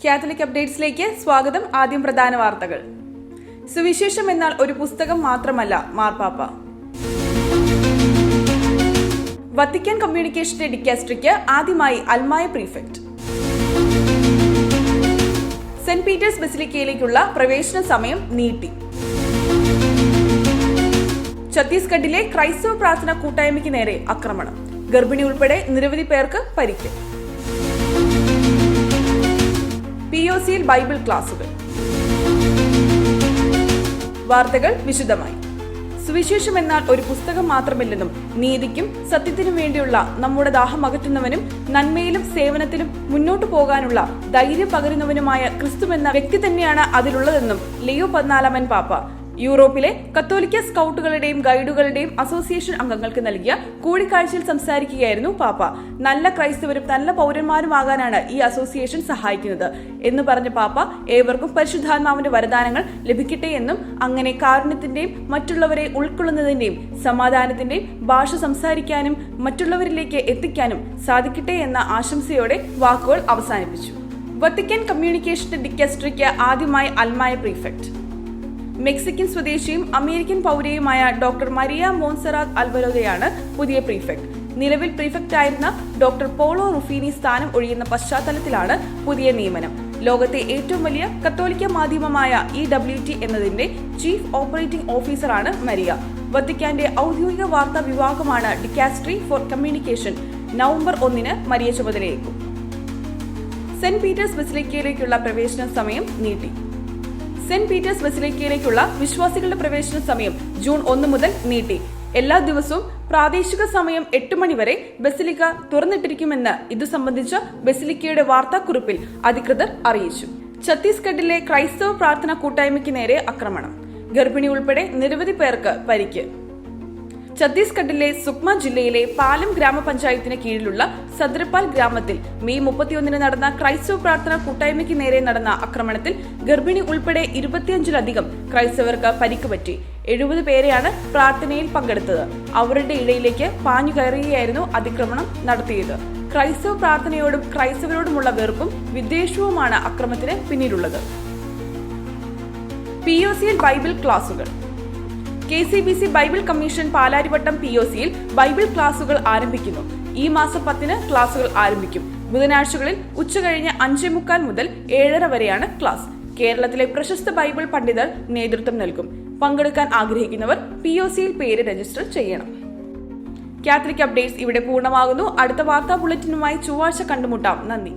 Catholic അപ്ഡേറ്റ്സിലേക്ക് സ്വാഗതം. ആദ്യം പ്രധാന വാർത്തകൾ. സുവിശേഷം എന്നാൽ ഒരു പുസ്തകം മാത്രമല്ല മാർപ്പാപ്പ. വത്തിക്കാൻ കമ്മ്യൂണിക്കേഷന്റെ ഡിക്കാസ്ട്രിക്ക് ആദ്യമായി അൽമായ പ്രീഫെക്ട്. സെന്റ് പീറ്റേഴ്സ് ബസിലിക്കയിലേക്കുള്ള പ്രവേശന സമയം നീട്ടി. ഛത്തീസ്ഗഡിലെ ക്രൈസ്തവ പ്രാർത്ഥന കൂട്ടായ്മയ്ക്ക് നേരെ ആക്രമണം. ഗർഭിണി ഉൾപ്പെടെ നിരവധി പേർക്ക് പരിക്ക്. POCയിൽ ബൈബിൾ ക്ലാസുകൾ. വാർത്തകൾ വിശദമായി. സുവിശേഷം എന്നാൽ ഒരു പുസ്തകം മാത്രമല്ലെന്നും നീതിക്കും സത്യത്തിനും വേണ്ടിയുള്ള നമ്മുടെ ദാഹം അകറ്റുന്നവനും നന്മയിലും സേവനത്തിലും മുന്നോട്ടു പോകാനുള്ള ധൈര്യം പകരുന്നവനുമായ ക്രിസ്തു എന്ന വ്യക്തി തന്നെയാണ് അതിലുള്ളതെന്നും ലിയോ 14 പാപ്പ യൂറോപ്പിലെ കത്തോലിക്ക സ്കൗട്ടുകളുടെയും ഗൈഡുകളുടെയും അസോസിയേഷൻ അംഗങ്ങൾക്ക് നൽകിയ കൂടിക്കാഴ്ചയിൽ സംസാരിക്കുകയായിരുന്നു പാപ്പ. നല്ല ക്രൈസ്തവരും നല്ല പൗരന്മാരുമാകാനാണ് ഈ അസോസിയേഷൻ സഹായിക്കുന്നത് എന്ന് പറഞ്ഞ പാപ്പ ഏവർക്കും പരിശുദ്ധാത്മാവിന്റെ വരദാനങ്ങൾ ലഭിക്കട്ടെ എന്നും അങ്ങനെ കാരുണ്യത്തിന്റെയും മറ്റുള്ളവരെ ഉൾക്കൊള്ളുന്നതിന്റെയും സമാധാനത്തിന്റെയും ഭാഷ സംസാരിക്കാനും മറ്റുള്ളവരിലേക്ക് എത്തിക്കാനും സാധിക്കട്ടെ എന്ന ആശംസയോടെ വാക്കുകൾ അവസാനിപ്പിച്ചു. വത്തിക്കാൻ കമ്മ്യൂണിക്കേഷന്റെ ഡിക്കാസ്ട്രിക്ക് ആദ്യമായി അൽമായ പ്രീഫെക്ട്. മെക്സിക്കൻ സ്വദേശിയും അമേരിക്കൻ പൗരയുമായ ഡോക്ടർ മരിയ മോൺസെറാത്ത് അൽവരോദയാണ് പുതിയ പ്രീഫെക്ട്. നിലവിൽ പ്രീഫെക്ട് ആയിരുന്ന ഡോക്ടർ പോളോ റുഫീനി സ്ഥാനം ഒഴിയുന്ന പശ്ചാത്തലത്തിലാണ് പുതിയ നിയമനം. ലോകത്തെ ഏറ്റവും വലിയ കത്തോലിക്ക മാധ്യമമായ EWT എന്നതിന്റെ ചീഫ് ഓപ്പറേറ്റിംഗ് ഓഫീസറാണ് മരിയ. വത്തിക്കാന്റെ ഔദ്യോഗിക വാർത്താ വിഭാഗമാണ് dicastery for communication. November 1 Maria ചുമതലയേക്കും. സെന്റ് പീറ്റേഴ്സ് ബസിലിക്കയിലേക്കുള്ള പ്രവേശന സമയം നീട്ടി. സെന്റ് പീറ്റേഴ്സ് ബസിലിക്കയിലേക്കുള്ള വിശ്വാസികളുടെ പ്രവേശന സമയം ജൂൺ 1 മുതൽ നീട്ടി. എല്ലാ ദിവസവും പ്രാദേശിക സമയം 8 മണി വരെ ബസിലിക്ക തുറന്നിട്ടിരിക്കുമെന്ന് ഇതു സംബന്ധിച്ച ബസിലിക്കയുടെ വാർത്താക്കുറിപ്പിൽ അധികൃതർ അറിയിച്ചു. ഛത്തീസ്ഗഡിലെ ക്രൈസ്തവ പ്രാർത്ഥന കൂട്ടായ്മയ്ക്ക് നേരെ ആക്രമണം. ഗർഭിണി ഉൾപ്പെടെ നിരവധി പേർക്ക് പരിക്ക്. ഛത്തീസ്ഗഡിലെ സുക്മ ജില്ലയിലെ പാലം ഗ്രാമപഞ്ചായത്തിന് കീഴിലുള്ള സദ്രപാൽ ഗ്രാമത്തിൽ മെയ് 31 നടന്ന ക്രൈസ്തവ പ്രാർത്ഥന കൂട്ടായ്മയ്ക്ക് നേരെ നടന്ന ആക്രമണത്തിൽ ഗർഭിണി ഉൾപ്പെടെ 25ലധികം ക്രൈസ്തവർക്ക് പരിക്ക് പറ്റി. 70 പേരെയാണ് പ്രാർത്ഥനയിൽ പങ്കെടുത്തത്. അവരുടെ ഇടയിലേക്ക് പാഞ്ഞു കയറുകയായിരുന്നു അതിക്രമണം നടത്തിയത്. ക്രൈസ്തവ പ്രാർത്ഥനയോടും ക്രൈസ്തവരോടുമുള്ള വെറുപ്പും വിദ്വേഷവുമാണ് അക്രമത്തിന് പിന്നിലുള്ളത്. POCയിൽ ബൈബിൾ ക്ലാസുകൾ. KCBC ബൈബിൾ കമ്മീഷൻ പാലാരിവട്ടം POCയിൽ ബൈബിൾ ക്ലാസുകൾ ആരംഭിക്കുന്നു. ഈ മാസം 10 ക്ലാസുകൾ ആരംഭിക്കും. ബുധനാഴ്ചകളിൽ ഉച്ചകഴിഞ്ഞ് 5:45 മുതൽ 7:30 വരെയാണ് ക്ലാസ്. കേരളത്തിലെ പ്രശസ്ത ബൈബിൾ പണ്ഡിതർ നേതൃത്വം നൽകും. പങ്കെടുക്കാൻ ആഗ്രഹിക്കുന്നവർ POCയിൽ പേര് രജിസ്റ്റർ ചെയ്യണം. കാത്തലിക് അപ്ഡേറ്റ്സ് ഇവിടെ പൂർണ്ണമാകുന്നു. അടുത്ത വാർത്താ ബുള്ളറ്റിനുമായി ചൊവ്വാഴ്ച കണ്ടുമുട്ടാം. നന്ദി.